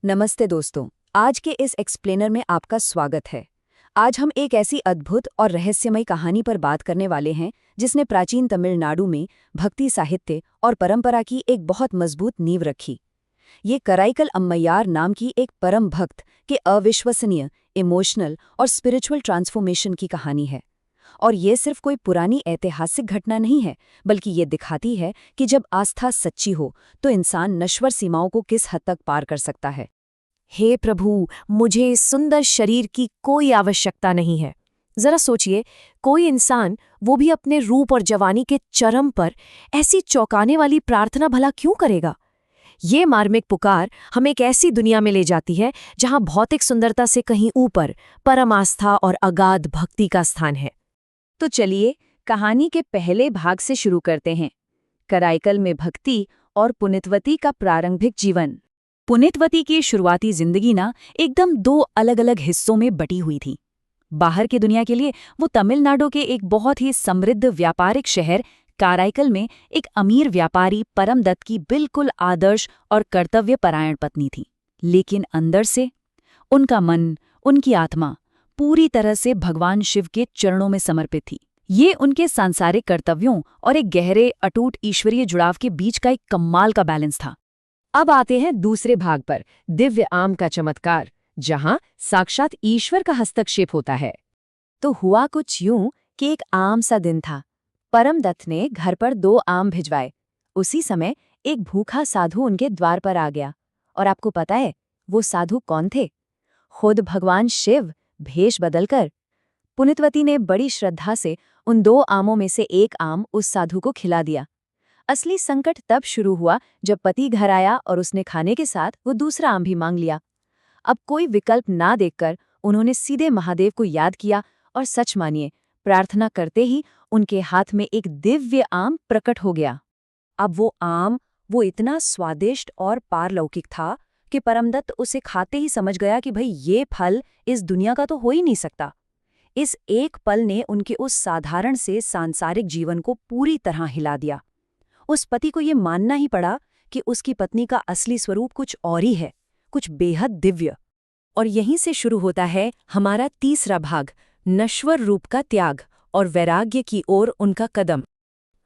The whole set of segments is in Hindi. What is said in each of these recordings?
नमस्ते दोस्तों। आज के इस एक्सप्लेनर में आपका स्वागत है। आज हम एक ऐसी अद्भुत और रहस्यमय कहानी पर बात करने वाले हैं जिसने प्राचीन तमिलनाडु में भक्ति साहित्य और परंपरा की एक बहुत मजबूत नींव रखी। ये कराईकल अम्मैयार नाम की एक परम भक्त के अविश्वसनीय, इमोशनल और स्पिरिचुअल ट्रांसफॉर्मेशन की कहानी है। और ये सिर्फ कोई पुरानी ऐतिहासिक घटना नहीं है, बल्कि ये दिखाती है कि जब आस्था सच्ची हो तो इंसान नश्वर सीमाओं को किस हद तक पार कर सकता है। हे प्रभु, मुझे इस सुंदर शरीर की कोई आवश्यकता नहीं है। जरा सोचिए, कोई इंसान, वो भी अपने रूप और जवानी के चरम पर, ऐसी चौंकाने वाली प्रार्थना भला क्यों करेगा? ये मार्मिक पुकार हमें एक ऐसी दुनिया में ले जाती है जहां भौतिक सुंदरता से कहीं ऊपर परम आस्था और अगाध भक्ति का स्थान है। तो चलिए कहानी के पहले भाग से शुरू करते हैं। कराईकल में भक्ति और पुनितवती का प्रारंभिक जीवन। पुनितवती की शुरुआती जिंदगी एकदम दो अलग अलग हिस्सों में बटी हुई थी। बाहर की दुनिया के लिए वो तमिलनाडु के एक बहुत ही समृद्ध व्यापारिक शहर कराईकल में एक अमीर व्यापारी परमदत्त की बिल्कुल आदर्श और कर्तव्यपरायण पत्नी थी। लेकिन अंदर से उनका मन, उनकी आत्मा पूरी तरह से भगवान शिव के चरणों में समर्पित थी। ये उनके सांसारिक कर्तव्यों और एक गहरे अटूट ईश्वरीय जुड़ाव के बीच का एक कमाल का बैलेंस था। अब आते हैं दूसरे भाग पर, दिव्य आम का चमत्कार, जहां साक्षात ईश्वर का हस्तक्षेप होता है। तो हुआ कुछ यूं कि एक आम सा दिन था। परमदत्त ने घर पर 2 आम भिजवाए। उसी समय एक भूखा साधु उनके द्वार पर आ गया। और आपको पता है वो साधु कौन थे? खुद भगवान शिव, भेष बदलकर। पुनितवती ने बड़ी श्रद्धा से उन 2 आमों में से एक आम उस साधु को खिला दिया। असली संकट तब शुरू हुआ जब पति घर आया और उसने खाने के साथ वो दूसरा आम भी मांग लिया। अब कोई विकल्प ना देखकर उन्होंने सीधे महादेव को याद किया और सच मानिए, प्रार्थना करते ही उनके हाथ में एक दिव्य आम प्रकट हो गया। अब वो आम वो इतना स्वादिष्ट और पारलौकिक था कि परमदत्त उसे खाते ही समझ गया कि भाई ये फल इस दुनिया का तो हो ही नहीं सकता। इस एक पल ने उनके उस साधारण से सांसारिक जीवन को पूरी तरह हिला दिया। उस पति को ये मानना ही पड़ा कि उसकी पत्नी का असली स्वरूप कुछ और ही है, कुछ बेहद दिव्य। और यहीं से शुरू होता है हमारा तीसरा भाग, नश्वर रूप का त्याग और वैराग्य की ओर उनका कदम।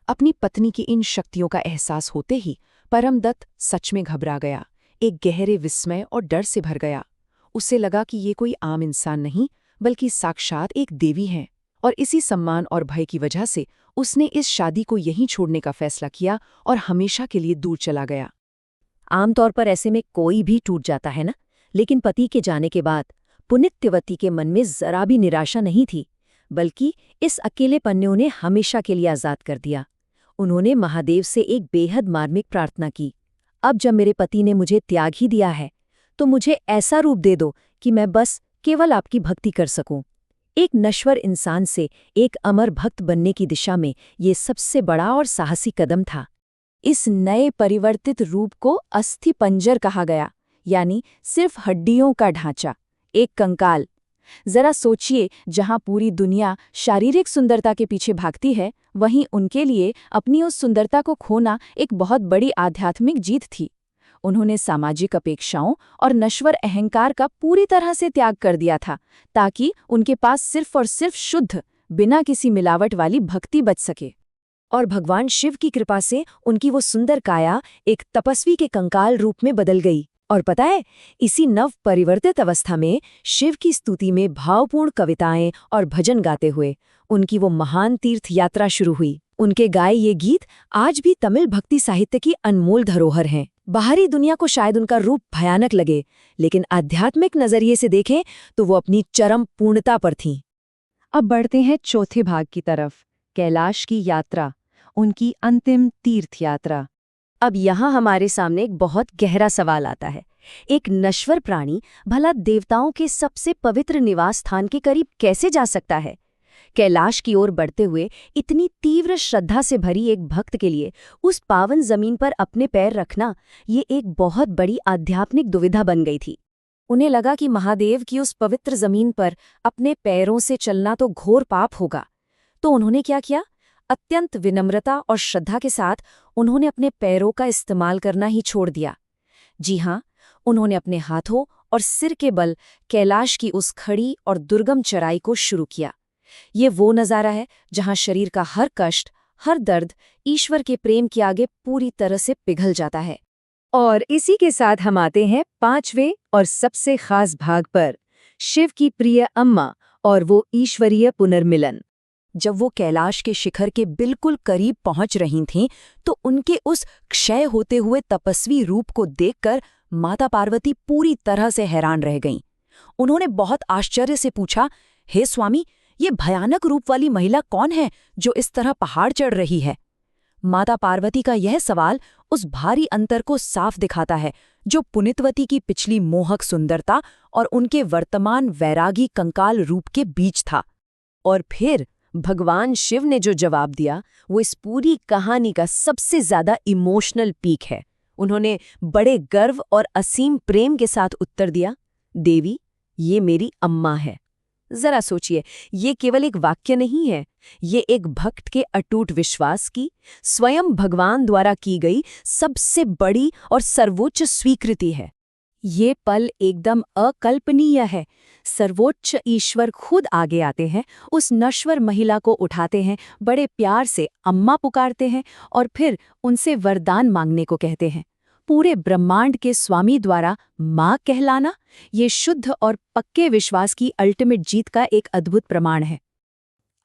अपनी पत्नी की इन शक्तियों का एहसास होते ही परमदत्त सच में घबरा गया, एक गहरे विस्मय और डर से भर गया। उसे लगा कि ये कोई आम इंसान नहीं, बल्कि साक्षात एक देवी हैं। और इसी सम्मान और भय की वजह से उसने इस शादी को यहीं छोड़ने का फैसला किया और हमेशा के लिए दूर चला गया। आमतौर पर ऐसे में कोई भी टूट जाता है ना, लेकिन पति के जाने के बाद पुनितवती के मन में जरा भी निराशा नहीं थी, बल्कि इस अकेलेपन ने उन्हें हमेशा के लिए आजाद कर दिया। उन्होंने महादेव से एक बेहद मार्मिक प्रार्थना की, अब जब मेरे पति ने मुझे त्याग ही दिया है तो मुझे ऐसा रूप दे दो कि मैं बस केवल आपकी भक्ति कर सकूं। एक नश्वर इंसान से एक अमर भक्त बनने की दिशा में ये सबसे बड़ा और साहसी कदम था। इस नए परिवर्तित रूप को अस्थि पंजर कहा गया, यानी सिर्फ हड्डियों का ढांचा, एक कंकाल। जरा सोचिए, जहां पूरी दुनिया शारीरिक सुंदरता के पीछे भागती है, वहीं उनके लिए अपनी उस सुंदरता को खोना एक बहुत बड़ी आध्यात्मिक जीत थी। उन्होंने सामाजिक अपेक्षाओं और नश्वर अहंकार का पूरी तरह से त्याग कर दिया था, ताकि उनके पास सिर्फ और सिर्फ शुद्ध, बिना किसी मिलावट वाली भक्ति बच सके। और भगवान शिव की कृपा से उनकी वो सुंदर काया एक तपस्वी के कंकाल रूप में बदल गई। और पता है, इसी नव परिवर्तित अवस्था में शिव की स्तुति में भावपूर्ण कविताएं और भजन गाते हुए उनकी वो महान तीर्थ यात्रा शुरू हुई। उनके गाए ये गीत आज भी तमिल भक्ति साहित्य की अनमोल धरोहर हैं। बाहरी दुनिया को शायद उनका रूप भयानक लगे, लेकिन आध्यात्मिक नजरिए से देखें तो वो अपनी चरम पूर्णता पर थीं। अब बढ़ते हैं चौथे भाग की तरफ, कैलाश की यात्रा, उनकी अंतिम तीर्थ यात्रा। अब यहाँ हमारे सामने एक बहुत गहरा सवाल आता है। एक नश्वर प्राणी भला देवताओं के सबसे पवित्र निवास स्थान के करीब कैसे जा सकता है? कैलाश की ओर बढ़ते हुए इतनी तीव्र श्रद्धा से भरी एक भक्त के लिए उस पावन जमीन पर अपने पैर रखना, ये एक बहुत बड़ी आध्यात्मिक दुविधा बन गई थी। उन्हें लगा कि महादेव की उस पवित्र जमीन पर अपने पैरों से चलना तो घोर पाप होगा। तो उन्होंने क्या किया? अत्यंत विनम्रता और श्रद्धा के साथ उन्होंने अपने पैरों का इस्तेमाल करना ही छोड़ दिया। जी हाँ, उन्होंने अपने हाथों और सिर के बल कैलाश की उस खड़ी और दुर्गम चढ़ाई को शुरू किया। ये वो नज़ारा है जहां शरीर का हर कष्ट, हर दर्द ईश्वर के प्रेम के आगे पूरी तरह से पिघल जाता है। और इसी के साथ हम आते हैं 5वें और सबसे खास भाग पर, शिव की प्रिय अम्मा और वो ईश्वरीय पुनर्मिलन। जब वो कैलाश के शिखर के बिल्कुल करीब पहुंच रही थीं, तो उनके उस क्षय होते हुए तपस्वी रूप को देखकर माता पार्वती पूरी तरह से हैरान रह गईं। उन्होंने बहुत आश्चर्य से पूछा, हे स्वामी, ये भयानक रूप वाली महिला कौन है जो इस तरह पहाड़ चढ़ रही है? माता पार्वती का यह सवाल उस भारी अंतर को साफ दिखाता है जो पुनितवती की पिछली मोहक सुंदरता और उनके वर्तमान वैरागी कंकाल रूप के बीच था। और फिर भगवान शिव ने जो जवाब दिया वो इस पूरी कहानी का सबसे ज्यादा इमोशनल पीक है। उन्होंने बड़े गर्व और असीम प्रेम के साथ उत्तर दिया, देवी, ये मेरी अम्मा है। जरा सोचिए, ये केवल एक वाक्य नहीं है, ये एक भक्त के अटूट विश्वास की, स्वयं भगवान द्वारा की गई सबसे बड़ी और सर्वोच्च स्वीकृति है। ये पल एकदम अकल्पनीय है। सर्वोच्च ईश्वर खुद आगे आते हैं, उस नश्वर महिला को उठाते हैं, बड़े प्यार से अम्मा पुकारते हैं और फिर उनसे वरदान मांगने को कहते हैं। पूरे ब्रह्मांड के स्वामी द्वारा माँ कहलाना, ये शुद्ध और पक्के विश्वास की अल्टीमेट जीत का एक अद्भुत प्रमाण है।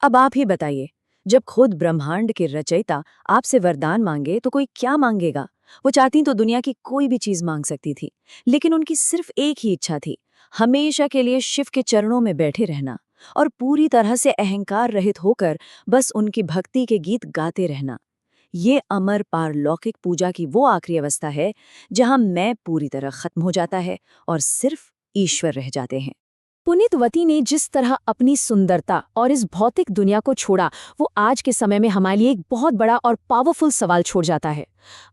अब आप ही बताइए, जब खुद ब्रह्मांड के रचयिता आपसे वरदान मांगे तो कोई क्या मांगेगा? वो चाहती तो दुनिया की कोई भी चीज मांग सकती थी, लेकिन उनकी सिर्फ एक ही इच्छा थी, हमेशा के लिए शिव के चरणों में बैठे रहना और पूरी तरह से अहंकार रहित होकर बस उनकी भक्ति के गीत गाते रहना। ये अमर पारलौकिक पूजा की वो आखिरी अवस्था है जहां मैं पूरी तरह खत्म हो जाता है और सिर्फ ईश्वर रह जाते हैं। पुनीतवती ने जिस तरह अपनी सुंदरता और इस भौतिक दुनिया को छोड़ा, वो आज के समय में हमारे लिए एक बहुत बड़ा और पावरफुल सवाल छोड़ जाता है।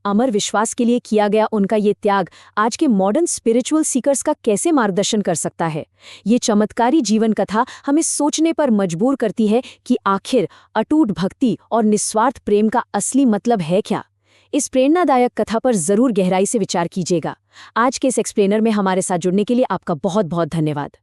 अमर विश्वास के लिए किया गया उनका ये त्याग आज के मॉडर्न स्पिरिचुअल सीकर्स का कैसे मार्गदर्शन कर सकता है? ये चमत्कारी जीवन कथा हमें सोचने पर मजबूर करती है कि आखिर अटूट भक्ति और निस्वार्थ प्रेम का असली मतलब है क्या? इस प्रेरणादायक कथा पर जरूर गहराई से विचार कीजिएगा। आज के इस एक्सप्लेनर में हमारे साथ जुड़ने के लिए आपका बहुत बहुत धन्यवाद।